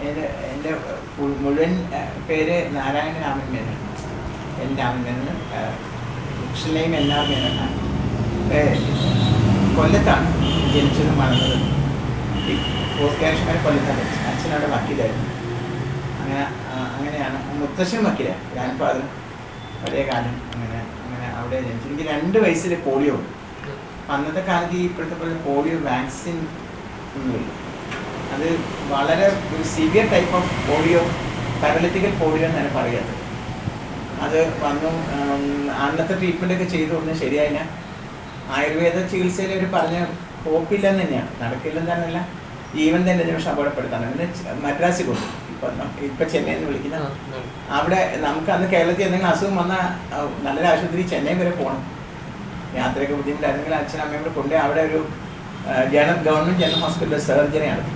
എൻ്റെ മുഴുവൻ പേര് Narayana Raman Menon, N Raman Menon. Fiction name NR മേനോനാണ്. കൊല്ലത്താണ് ജനിച്ചതും വളർന്നതും. പോസ്റ്റ് ഗ്രാജുവേഷൻ കൊല്ലത്താണ്. അച്ഛനവിടെ വക്കീലായിരുന്നു. അങ്ങനെയാണ്. മുത്തശ്ശൻ വക്കീലാണ്, ഗ്രാൻഡ് ഫാദർ പഴയ കാലം. അങ്ങനെ അവിടെ ജനിച്ചു. എനിക്ക് 2 വയസ്സിൽ പോളിയോ ഉണ്ട്. അന്നത്തെ കാലത്ത് ഇപ്പോഴത്തെ പോലെ പോളിയോ വാക്സിൻ ഒന്നുമില്ല. അത് വളരെ ഒരു severe type of polio, paralytical polio എന്നാണ് പറയാത്തത്. അത് വന്നു. അന്നത്തെ ട്രീറ്റ്മെൻറ്റൊക്കെ ചെയ്തൊന്നും ശരിയായില്ല. ആയുർവേദ ചികിത്സയിൽ അവർ പറഞ്ഞ പോക്കില്ലെന്ന് തന്നെയാണ്, നടക്കില്ലെന്ന് തന്നെയല്ല, ജീവൻ തന്നെ നിമിഷം അപകടപ്പെടുത്താണ്. പിന്നെ മദ്രാസിൽ കൊണ്ടു. ഇപ്പം ചെന്നൈയിൽ നിന്ന് വിളിക്കുന്ന അവിടെ നമുക്ക് അന്ന് കേരളത്തിൽ എന്തെങ്കിലും അസുഖം വന്നാൽ നല്ലൊരു ആശുപത്രി ചെന്നൈ വരെ പോകണം. യാത്രയൊക്കെ ബുദ്ധിമുട്ടായിരുന്നെങ്കിൽ അച്ഛനും അമ്മയും കൂടെ കൊണ്ടുപോയി അവിടെ ഒരു ഗവൺമെൻറ് ജനറൽ ഹോസ്പിറ്റലിൽ സർജറി നടത്തി.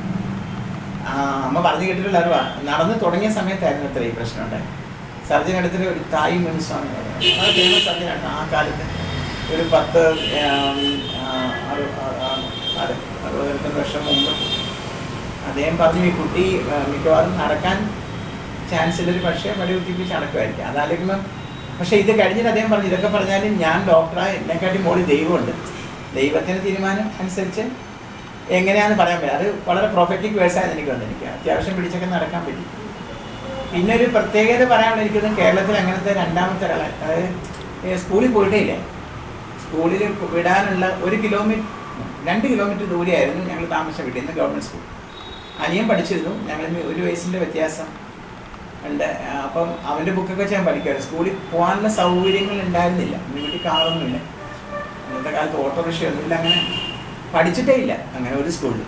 അമ്മ പറഞ്ഞു കേട്ടിട്ടുള്ള അറിവാ. നടന്ന് തുടങ്ങിയ സമയത്തായിരുന്നു ഇത്ര ഈ പ്രശ്നം ഉണ്ടായി. സർജറി എടുത്തിട്ട് ഒരു തായ് മുനിസ്വാമി, അത് ഫേമസ് സർജനാണ് ആ കാലത്ത്. ഒരു 60 വർഷം മുമ്പ് അദ്ദേഹം പറഞ്ഞു, ഈ കുട്ടി മിക്കവാറും നടക്കാൻ ചാൻസ് ഇല്ലൊരു, പക്ഷേ വടി കുത്തിപ്പിച്ച് നടക്കുമായിരിക്കും. അതാലോചിക്കുമ്പം പക്ഷേ ഇത് കഴിഞ്ഞിട്ട് അദ്ദേഹം പറഞ്ഞു, ഇതൊക്കെ പറഞ്ഞാലും ഞാൻ ഡോക്ടറായ എന്നെക്കാട്ടി മോളിൽ ദൈവമുണ്ട്. ദൈവത്തിൻ്റെ തീരുമാനം അനുസരിച്ച് എങ്ങനെയാണെന്ന് പറയാൻ പറ്റില്ല. അത് വളരെ പ്രൊഫറ്റിക് വേഴ്സായിരുന്നു എനിക്ക് വന്നത്. എനിക്ക് അത്യാവശ്യം പിടിച്ചൊക്കെ നടക്കാൻ പറ്റി. പിന്നെ ഒരു പ്രത്യേകത പറയാനുള്ള എനിക്കൊന്ന്, കേരളത്തിൽ അങ്ങനത്തെ രണ്ടാമത്തെ ഒരാളെ, അതായത് സ്കൂളിൽ പോയിട്ടേ ഇല്ലേ. സ്കൂളിൽ വിടാനുള്ള 2 കിലോമീറ്റർ ദൂരെയായിരുന്നു ഞങ്ങൾ താമസിച്ച വീട്ടിൽ നിന്ന് ഗവൺമെൻറ് സ്കൂൾ. അനിയൻ പഠിച്ചിരുന്നു. ഞങ്ങൾ 1 വയസ്സിൻ്റെ വ്യത്യാസം ഉണ്ട്. അപ്പം അവൻ്റെ ബുക്കൊക്കെ ഞാൻ പഠിക്കുമായിരുന്നു. സ്കൂളിൽ പോകാനുള്ള സൗകര്യങ്ങൾ ഉണ്ടായിരുന്നില്ല. വീട്ടിൽ കാറൊന്നുമില്ല. ഇന്നത്തെ കാലത്ത് ഓട്ടോറിക്ഷയൊന്നുമില്ല. അങ്ങനെ പഠിച്ചിട്ടേ ഇല്ല അങ്ങനെ ഒരു സ്കൂളിൽ.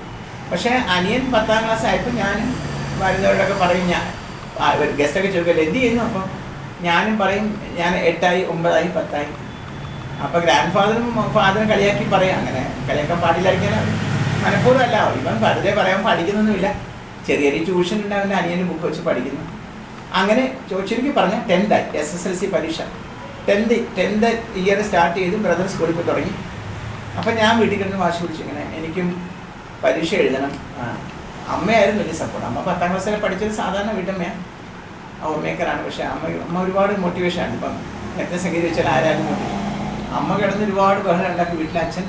പക്ഷേ അനിയൻ 10ാം ക്ലാസ് ആയപ്പോൾ ഞാൻ വരുന്നവരോടൊക്കെ പറയും, ഞാൻ ഗസ്റ്റൊക്കെ ചോദിക്കല്ലോ എന്ത് ചെയ്യുന്നു. അപ്പം ഞാനും പറയും ഞാൻ 8ആയി 9ആയി 10ആയി. അപ്പോൾ ഗ്രാൻഡ് ഫാദറും കളിയാക്കി പറയാം. അങ്ങനെ കളിയാക്കാൻ പാടില്ലായിരിക്കാൻ മനഃപൂർവ്വമല്ല. ഇവൻ വെറുതെ പറയാൻ പഠിക്കുന്നൊന്നുമില്ല. ചെറിയൊരു ട്യൂഷൻ ഉണ്ട്, അവൻ്റെ അനിയൻ്റെ ബുക്ക് വെച്ച് പഠിക്കുന്നു. അങ്ങനെ ചുരുക്കി പറഞ്ഞാൽ 10th SSLC പരീക്ഷ 10th ഇയർ സ്റ്റാർട്ട് ചെയ്ത് ബ്രദർ സ്കൂളിൽ പോയി തുടങ്ങി. അപ്പം ഞാൻ വീട്ടിൽ കിടന്ന് വാശി പിടിച്ചു, ഇങ്ങനെ എനിക്കും പരീക്ഷ എഴുതണം. അമ്മയായിരുന്നു വലിയ സപ്പോർട്ട്. അമ്മ 10ാം ക്ലാസ്സിൽ പഠിച്ചത് സാധാരണ വീട്ടമ്മയാണ്, ഹോം മേക്കറാണ്. പക്ഷേ അമ്മ ഒരുപാട് മോട്ടിവേഷനാണ്. ഇപ്പം നേരത്തെ സംഗീതം വെച്ചാൽ ആരാലും മോട്ടിവേഷൻ. അമ്മ കിടന്ന് ഒരുപാട് ബഹളം ഉണ്ടാക്കി. വീട്ടിൽ അച്ഛൻ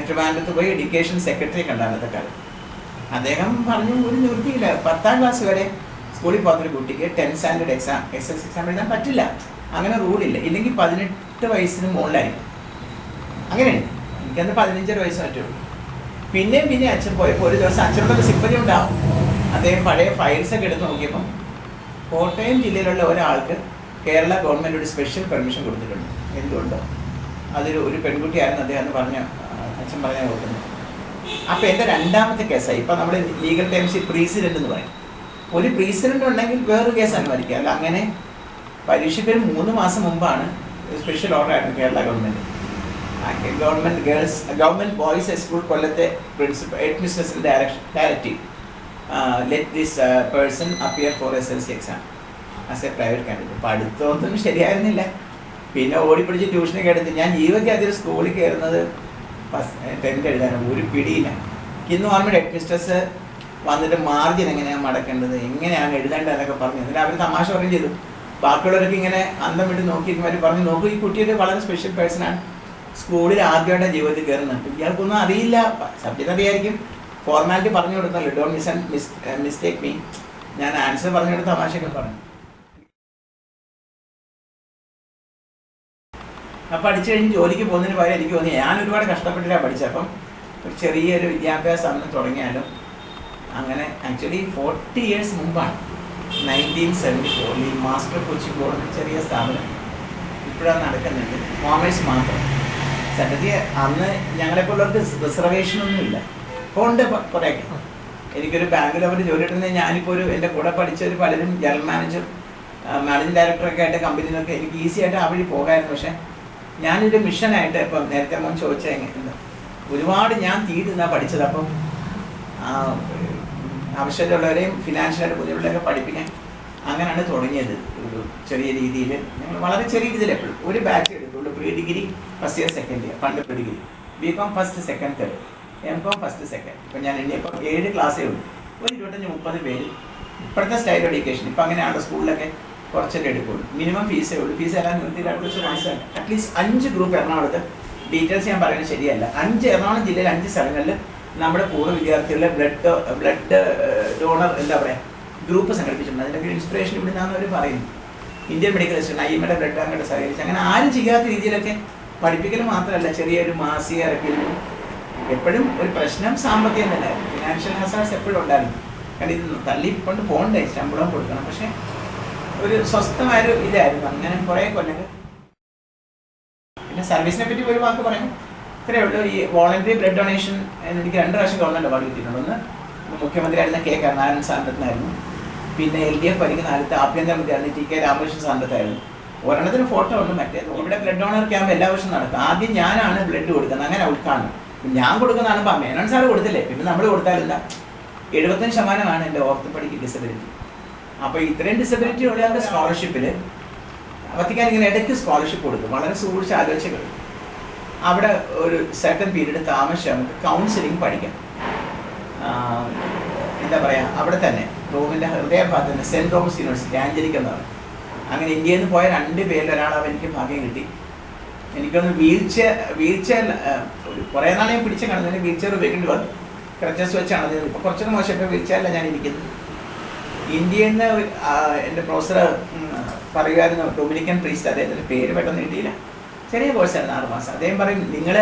ട്രിവാൻഡ്രത്ത് പോയി എഡ്യൂക്കേഷൻ സെക്രട്ടറി കണ്ടാണ് അന്നത്തെ കാലം. അദ്ദേഹം പറഞ്ഞു ഒരു നിവൃത്തിയില്ല, 10ാം ക്ലാസ് വരെ സ്കൂളിൽ പോകുന്നൊരു കുട്ടിക്ക് 10th സ്റ്റാൻഡേർഡ് SSLC എക്സാം എഴുതാൻ പറ്റില്ല. അങ്ങനെ റൂളില്ല. ഇല്ലെങ്കിൽ 18 വയസ്സിന് മുകളിലായിരിക്കും. അങ്ങനെയുണ്ട്. എനിക്കന്ന് 15 വയസ്സ് പറ്റുള്ളൂ. പിന്നെ അച്ഛൻ പോയപ്പോൾ ഒരു ദിവസം അച്ഛനോടൊക്കെ സിമ്പതി ഉണ്ടാവും. അദ്ദേഹം പഴയ ഫയൽസൊക്കെ എടുത്ത് നോക്കിയപ്പം കോട്ടയം ജില്ലയിലുള്ള ഒരാൾക്ക് കേരള ഗവൺമെൻറ് ഒരു സ്പെഷ്യൽ പെർമിഷൻ കൊടുത്തിട്ടുണ്ട്. എന്തുകൊണ്ടോ ഒരു പെൺകുട്ടിയായിരുന്നു അദ്ദേഹം എന്ന് അച്ഛൻ പറഞ്ഞാൽ ഓർക്കുന്നു. അപ്പോൾ എൻ്റെ 2ാമത്തെ കേസായി. ഇപ്പം നമ്മൾ ലീഗൽ ടൈംസിൽ പ്രീസിഡൻ്റ് എന്ന് പറയും. ഒരു പ്രീസിഡൻ്റ് ഉണ്ടെങ്കിൽ വേറൊരു കേസ് അനുവദിക്കുക. അല്ല, അങ്ങനെ പരീക്ഷയ്ക്ക് 3 മാസം മുമ്പാണ് സ്പെഷ്യൽ ഓർഡർ ആയിരുന്നു Kerala government. Government boys high school കൊല്ലത്തെ പ്രിൻസിപ്പൽ ഹെഡ്മിസ്ട്രസിൻ്റെ directive let this person appear for SSLC exam as a private candidate. പഠിത്തമൊന്നും ശരിയായിരുന്നില്ല. പിന്നെ ഓടിപ്പിടിച്ച് ട്യൂഷനൊക്കെ എടുത്ത് ഞാൻ ജീവയ്ക്ക് അതിൽ സ്കൂളിൽ കയറുന്നത് 10th എഴുതാനാണ്. ഒരു പിടിയില്ല. ഇന്ന് ഓർമ്മ ഹെഡ്മിസ്ട്രസ് വന്നിട്ട് മാർജിൻ എങ്ങനെയാണ് മടക്കേണ്ടത്, എങ്ങനെയാണ് എഴുതേണ്ടത് എന്നൊക്കെ പറഞ്ഞു. എന്നിട്ട് അവർ തമാശ പറയും ചെയ്തു. ബാക്കിയുള്ളവരൊക്കെ ഇങ്ങനെ അന്തം വിട്ട് നോക്കിയിരിക്കുമ്പോൾ പറഞ്ഞു, നോക്കൂ ഈ കുട്ടിയൊരു വളരെ സ്പെഷ്യൽ പേഴ്സണാണ്, സ്കൂളിൽ ആദ്യമായിട്ട് ജീവിതത്തിൽ കയറുന്നുണ്ട്, ഇയാൾക്കൊന്നും അറിയില്ല, സബ്ജക്റ്റ് അറിയായിരിക്കും, ഫോർമാലിറ്റി പറഞ്ഞു കൊടുത്തല്ലോ, ഡോണ്ട് മിസ്റ്റേക്ക് മീ. ഞാൻ ആൻസർ പറഞ്ഞു കൊടുത്ത തമാശയൊക്കെ പറഞ്ഞു. അപ്പം പഠിച്ചു കഴിഞ്ഞ് ജോലിക്ക് പോകുന്നതിന് പകരം എനിക്ക് തോന്നി ഞാൻ ഒരുപാട് കഷ്ടപ്പെട്ടിട്ടാണ് പഠിച്ചത്. അപ്പം ഒരു ചെറിയൊരു വിദ്യാഭ്യാസം അന്ന് തുടങ്ങിയാലും. അങ്ങനെ ആക്ച്വലി 40 years മുമ്പാണ്, 1974 ഈ മാസ്റ്റർ കോച്ചിങ് ബോർഡ് ചെറിയ സ്ഥാപനം ഇപ്പോഴാണ് നടക്കുന്നുണ്ട്. കോമേഴ്സ് മാത്രം. സത്യത്തിൽ അന്ന് ഞങ്ങളെപ്പോലുള്ളവർക്ക് റിസർവേഷനൊന്നും ഇല്ല. ഇപ്പോൾ ഉണ്ട് കുറേയൊക്കെ. എനിക്കൊരു ബാങ്കിൽ അവർ ജോലി കിട്ടുന്നത് ഞാനിപ്പോൾ എൻ്റെ കൂടെ പഠിച്ചവർ പലരും ജനറൽ മാനേജിങ് ഡയറക്ടറൊക്കെ ആയിട്ട് കമ്പനിയിലൊക്കെ എനിക്ക് ഈസി ആയിട്ട് ആ വഴി പോകാമായിരുന്നു. പക്ഷേ ഞാനൊരു മിഷനായിട്ട് ഇപ്പം നേരത്തെ മോൻ ചോദിച്ചാൽ എങ്ങനെ ഒരുപാട് ഞാൻ തീരുന്നാണ് പഠിച്ചത്. അപ്പം ആവശ്യമുള്ളവരെയും ഫിനാൻഷ്യലായിട്ട് ബുദ്ധിമുട്ടൊക്കെ പഠിപ്പിക്കാൻ അങ്ങനെയാണ് തുടങ്ങിയത്. ഒരു ചെറിയ രീതിയിൽ ഞങ്ങൾ വളരെ ചെറിയ രീതിയിൽ എപ്പോഴും ഒരു ബാച്ച് എടുക്കുള്ളൂ. Pre degree first year second year, പണ്ട് pre degree, BCom first second third, MCom first second. ഇപ്പം ഞാൻ ഇനിയിപ്പം 7 ക്ലാസ്സേ ഉള്ളൂ. ഒരു 25-30 പേര് ഇപ്പോഴത്തെ സ്റ്റൈൽ എഡ്യൂക്കേഷൻ ഇപ്പം അങ്ങനെയാണ് സ്കൂളിലൊക്കെ കുറച്ചൊക്കെ എടുക്കുള്ളൂ. മിനിമം ഫീസേ ഉള്ളൂ. ഫീസ് എല്ലാം നിർത്തിയിട്ട് മാസം അറ്റ്ലീസ്റ്റ് 5 ഗ്രൂപ്പ് എറണാകുളത്ത്, ഡീറ്റെയിൽസ് ഞാൻ പറയുന്നത് ശരിയല്ല, 5 എറണാകുളം ജില്ലയിൽ 5 സ്ഥലങ്ങളിൽ നമ്മുടെ പൂർവ്വ വിദ്യാർത്ഥികളുടെ ബ്ലഡ് ഡോണർ എന്താ പറയുക ഗ്രൂപ്പ് സംഘടിപ്പിച്ചിട്ടുണ്ട്. അതിൻ്റെയൊക്കെ ഇൻസ്പിറേഷൻ ഇവിടെ നിന്നാണ് അവർ പറയുന്നത്. Indian medical association, IMA blood ബാങ്കായിട്ട് സഹകരിച്ച് അങ്ങനെ ആരും ചെയ്യാത്ത രീതിയിലൊക്കെ പഠിപ്പിക്കൽ മാത്രമല്ല, ചെറിയൊരു മാസിക ഇറക്കിയിരുന്നു. എപ്പോഴും ഒരു പ്രശ്നം സാമ്പത്തികം തന്നെ, ഫിനാൻഷ്യൽ ഹസാർഡ്സ് എപ്പോഴും ഉണ്ടായിരുന്നു. കാരണം ഇത് തള്ളിക്കൊണ്ട് പോകണ്ടേ, ശമ്പളം കൊടുക്കണം. പക്ഷേ ഒരു സ്വസ്ഥമായൊരു ഇതായിരുന്നു. അങ്ങനെ കുറേ കൊല്ലങ്ങൾ. പിന്നെ സർവീസിനെ പറ്റി ഒരു വാക്ക് പറയാം, ഇത്രയേ ഉള്ളൂ. ഈ വോളണ്ടറി ബ്ലഡ് ഡൊണേഷൻ എനിക്ക് 2 പ്രാവശ്യം ഗവൺമെൻറ് അവാർഡ് കിട്ടിയിട്ടുണ്ട്. ഒന്ന് മുഖ്യമന്ത്രി ആയിരുന്ന K. കരുണാകരൻ സാറിനായിരുന്നു. പിന്നെ LDF ഭരിക്കുന്ന കാലത്ത് ആഭ്യന്തരമന്ത്രി ആയിരുന്ന TK രാമകൃഷ്ണൻ സാറിനായിരുന്നു. ഒരെണ്ണത്തിന് ഫോട്ടോ ഉണ്ട്. മറ്റേത് ഇവിടെ ബ്ലഡ് ഡോണർ ക്യാമ്പ് എല്ലാ വർഷവും നടക്കും. ആദ്യം ഞാനാണ് ബ്ലഡ് കൊടുക്കുന്നത്, അങ്ങനെ ഉൾക്കാണ്. ഞാൻ കൊടുക്കുന്നതാണ്. മേനോൻ സാറ് കൊടുത്തില്ലേ, പിന്നെ നമ്മൾ കൊടുത്താലെന്താ. 75% എൻ്റെ ഓർത്തോപെഡിക് ഡിസബിലിറ്റി. അപ്പോൾ ഇത്രയും ഡിസബിലിറ്റി ഉള്ളവരുടെ സ്കോളർഷിപ്പിൽ വത്തിക്കാൻ ഇങ്ങനെ ഇടയ്ക്ക് സ്കോളർഷിപ്പ് കൊടുക്കും. വളരെ സൂക്ഷിച്ച് ആലോചിച്ച് അവിടെ ഒരു സെർട്ടൻ പീരീഡ് താമസിച്ച് നമുക്ക് കൗൺസിലിംഗ് പഠിക്കാം. എന്താ പറയുക, അവിടെ തന്നെ റോമിൻ്റെ ഹൃദയഭാഗത്ത് തന്നെ സെൻറ്റ് തോമസ് യൂണിവേഴ്സിറ്റി ആഞ്ചലിക് എന്ന് പറയും. അങ്ങനെ ഇന്ത്യയിൽ നിന്ന് പോയ 2 പേരിൽ ഒരാളാവും എനിക്ക് ഭാഗ്യം കിട്ടി. എനിക്കൊന്ന് വീൽ ചെയർ ഒരു കുറേ നാളെ ഞാൻ പിടിച്ച കാണുന്നതിന് വീൽ ചെയർ ഉപയോഗിക്കേണ്ടി വന്നു. ക്രച്ചസ് വെച്ചാണ്. ഇപ്പോൾ കുറച്ചൊക്കെ മോശം. ഇപ്പോൾ വീൽ ചെയറിലാണ് ഞാൻ ഇരിക്കുന്നത്. ഇന്ത്യയിൽ നിന്ന് എൻ്റെ പ്രൊഫസർ പറയുമായിരുന്നു, ഡൊമിനിക്കൻ പ്രീസ്റ്റ്, അദ്ദേഹത്തിൻ്റെ പേര് പെട്ടെന്ന് കിട്ടിയില്ല, ചെറിയ കോഴ്സായിരുന്നു 6 മാസം. അദ്ദേഹം പറയും, നിങ്ങൾ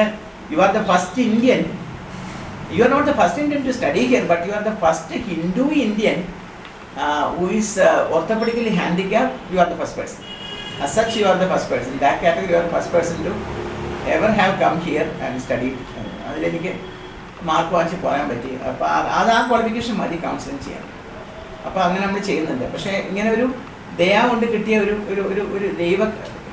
you are the first Indian, you are not the first Indian to study here, but you are the first Hindu Indian who is orthopedically handicapped. You are the first person. As such, you are the first person. In that category, you are the first person to ever have come here and studied. അതിലെനിക്ക് mark വാങ്ങിച്ച് പോകാൻ പറ്റി. അപ്പോൾ അത് ആ qualification മതി counselling ചെയ്യാൻ. അപ്പോൾ അങ്ങനെ നമ്മൾ ചെയ്യുന്നുണ്ട്. പക്ഷേ ഇങ്ങനെ ഒരു ദയ കൊണ്ട് കിട്ടിയ ഒരു ദൈവ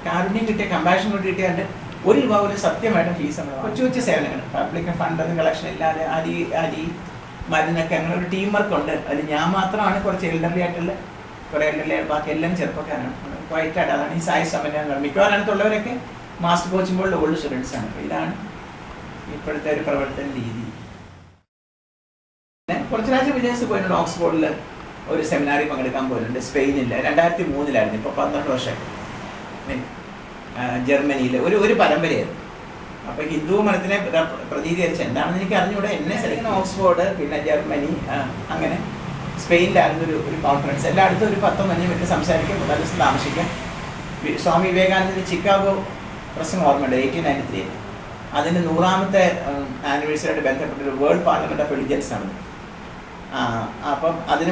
കാരുണ്യം കിട്ടിയ, കമ്പാഷൻ കൊണ്ട് കിട്ടിയാണ്ട് 1 രൂപ പോലും സത്യമായിട്ടും ഫീസ് നമ്മൾ കൊച്ചു സേവനങ്ങൾ, പബ്ലിക് ഫണ്ടൊന്നും കളക്ഷൻ ഇല്ലാതെ അരി മരുന്നൊക്കെ അങ്ങനെ ഒരു ടീം വർക്ക് ഉണ്ട്. അതിൽ ഞാൻ മാത്രമാണ് കുറച്ച് എൽഡർലി ആയിട്ടുള്ള, കുറേ എൽഡർലി ആയിട്ട്, ബാക്കി എല്ലാം ചെറുപ്പക്കാരാണ്. ക്വൈറ്റായിട്ട് അതാണ് ഈ സായി സമന്വയം. മിക്കവാറും അടുത്തുള്ളവരൊക്കെ മാസ്റ്റർ കോച്ചിങ് ബോർഡിൽ ഓൾഡ് സ്റ്റുഡൻസ് ആണ്. അപ്പോൾ ഇതാണ് ഇപ്പോഴത്തെ ഒരു പ്രവർത്തന രീതി. പിന്നെ കുറച്ച് രാജ്യം വിദേശത്ത് പോയിട്ടുണ്ട്. ഓക്സ്ഫോർഡിൽ ഒരു സെമിനാറിൽ പങ്കെടുക്കാൻ പോയിട്ടുണ്ട്. സ്പെയിനിൽ 2003 ഇപ്പോൾ 12 വർഷം. ജർമ്മനിയിൽ ഒരു പരമ്പരയായിരുന്നു. അപ്പോൾ ഹിന്ദു മതത്തിനെ പ്രതിനിധീകരിച്ച് എന്താണെന്ന് എനിക്ക് അറിഞ്ഞൂടെ. എന്നെ സെലക്ട് ഓക്സ്ഫോർഡ്, പിന്നെ ജർമ്മനി, അങ്ങനെ സ്പെയിനിലായിരുന്നു ഒരു കോൺഫറൻസ്. എല്ലായിടത്തും ഒരു 10-15 മിനിറ്റ് സംസാരിക്കാം, 3 ദിവസം താമസിക്കാം. സ്വാമി വിവേകാനന്ദൻ്റെ ചിക്കാഗോ പ്രസംഗം ഓർമ്മയുണ്ട്, 1893. അതിന് 100ാമത്തെ ആനിവേഴ്സറിയായിട്ട് ബന്ധപ്പെട്ടൊരു വേൾഡ് പാർലമെൻറ്റ് ഓഫ് റിലിജൻസ് ആണ്. അപ്പം അതിന്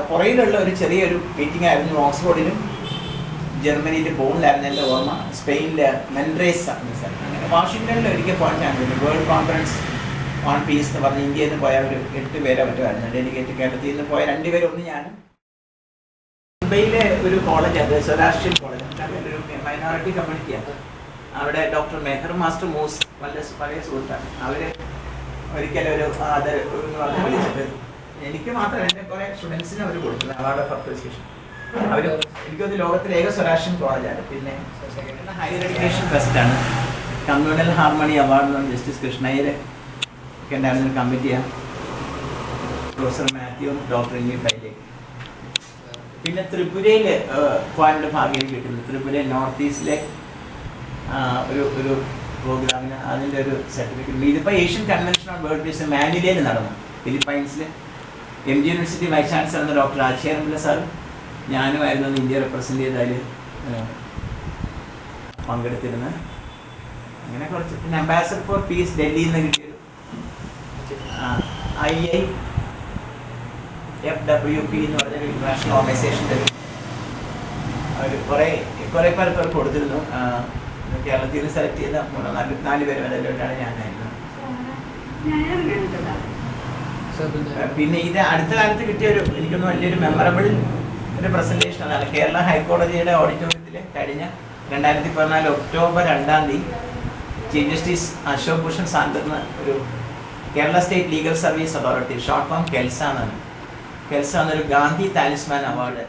പുറയിലുള്ള ഒരു ചെറിയൊരു മീറ്റിംഗ് ആയിരുന്നു. ഓക്സ്ഫോർഡിലും ജർമ്മനിയിൽ ബോണിലായിരുന്നു എൻ്റെ ഓർമ്മ. സ്പെയിനിൽ മെൻഡ്രേസ് ആണ് സ്ഥലം. അങ്ങനെ വാഷിങ്ടണിൽ ഒരിക്കൽ പോകാൻ chance. World conference on peace എന്ന് പറഞ്ഞ് ഇന്ത്യയിൽ നിന്ന് പോയ ഒരു 8 പേരെ പറ്റുമായിരുന്നു ഡെലിഗേറ്റ്. കേരളത്തിൽ നിന്ന് പോയ 2 പേര്, ഒന്ന് ഞാനും. മുംബൈയിലെ ഒരു കോളേജ്, അത് സ്വരാഷ്ട്രീയ കോളേജ്, ഒരു മൈനോറിറ്റി കമ്മ്യൂണിറ്റിയാണ്. അവിടെ ഡോക്ടർ മെഹർ മാസ്റ്റർ മൂസ് വളരെ പഴയ സുഹൃത്താണ്. അവർ ഒരിക്കലും ഒരു എന്ന് പറഞ്ഞ് വിളിച്ചിട്ട് എനിക്ക് മാത്രം എൻ്റെ കുറേ സ്റ്റുഡൻസിന് അവർ കൊടുക്കുന്നത് അവാർഡ് ഓഫ് അപ്രീസിയേഷൻ. അവർ എനിക്കൊന്ന് ലോകത്തിലെ ഏക സ്വരാഷ്ട്രീയ കോളേജാണ്. പിന്നെ ഹയർ എഡ്യൂക്കേഷൻ ഫെസ്റ്റാണ്. കമ്മ്യൂണൽ ഹാർമണി അവാർഡ് എന്ന് പറഞ്ഞ ജസ്റ്റിസ് കൃഷ്ണയ്യർ ഒക്കെ ഉണ്ടായിരുന്ന കമ്മിറ്റിയാണ്. പ്രൊഫസർ മാത്യു, ഡോക്ടർ ഇനി പൈലേക്ക്. പിന്നെ ത്രിപുരയിൽ പോകാനുള്ള ഭാഗ്യം കിട്ടുന്നത്. ത്രിപുര നോർത്ത് ഈസ്റ്റിലെ ഒരു പ്രോഗ്രാമിന് അതിൻ്റെ ഒരു സർട്ടിഫിക്കറ്റ്. ഇതിപ്പോൾ Asian convention on world peace മാനിലയിൽ നടന്നു. ഫിലിപ്പൈൻസിൽ MG യൂണിവേഴ്സിറ്റി വൈസ് ചാൻസലർ എന്ന ഡോക്ടർ ആചാര്യപിള്ള സാർ ഞാനുമായിരുന്നു ഇന്ത്യ റെപ്രസെൻ്റ് ചെയ്തതിൽ പങ്കെടുത്തിരുന്നത്. അങ്ങനെ കുറച്ച്. പിന്നെ അംബാസഡർ ഫോർ പീസ് ഡൽഹിയിൽ നിന്ന് കിട്ടിയൊരു IIFWP എന്ന് പറഞ്ഞൊരു ഇൻ്റർനാഷണൽ ഓർഗനൈസേഷൻ്റെ ഒരു കുറേ പേർക്ക് കൊടുത്തിരുന്നു. കേരളത്തിൽ നിന്ന് സെലക്ട് ചെയ്ത 4 പേര് അതിലോട്ടാണ് ഞാനായിരുന്നു. പിന്നെ ഇത് അടുത്ത കാലത്ത് കിട്ടിയ എനിക്കൊന്ന് വലിയൊരു മെമ്മറബിൾ ഒരു പ്രസൻറ്റേഷൻ അതാണ്. കേരള ഹൈക്കോടതിയുടെ ഓഡിറ്റോറിയത്തിൽ കഴിഞ്ഞ 2014 October 2 chief justice Ashok Bhushan സാന്തറിന് ഒരു Kerala state legal service authority, short form KELSA എന്നൊരു ഗാന്ധി താലിസ്മാൻ അവാർഡ്